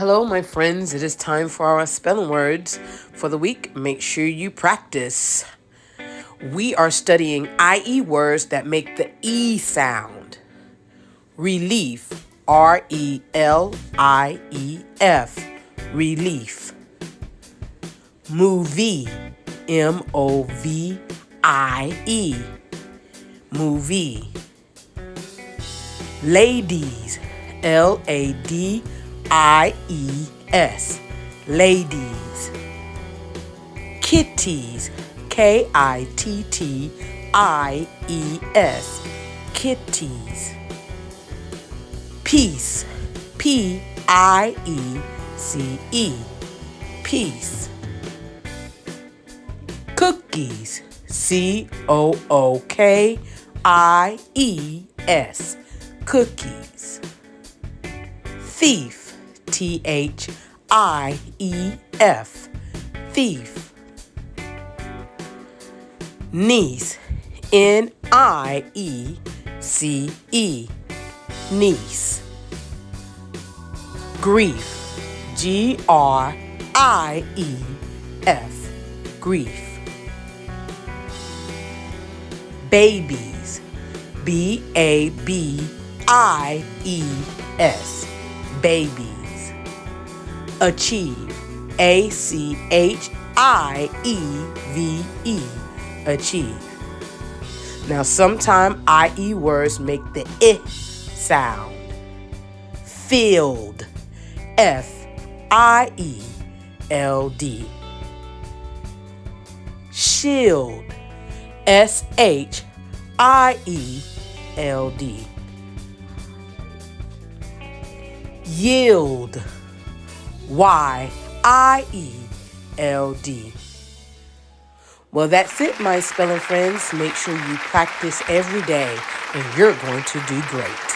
Hello, my friends. It is time for our spelling words for the week. Make sure you practice. We are studying IE words that make the E sound. Relief, R-E-L-I-E-F, relief. Movie, M-O-V-I-E, movie. Ladies, L-A-D-I-E-S, ladies. Kitties, K-I-T-T-I-E-S, kitties. Peace, P-I-E-C-E, peace. Cookies, C-O-O-K-I-E-S, cookies. Thief, T-H-I-E-F, thief. Niece, N-I-E-C-E, niece. Grief, G-R-I-E-F, grief. Babies, B-A-B-I-E-S, babies. Achieve, A-C-H-I-E-V-E, achieve. Now, sometime IE words make the I sound. Field, F-I-E-L-D. Shield, S-H-I-E-L-D. Yield, Y-I-E-L-D. Well, that's it, my spelling friends. Make sure you practice every day, and you're going to do great.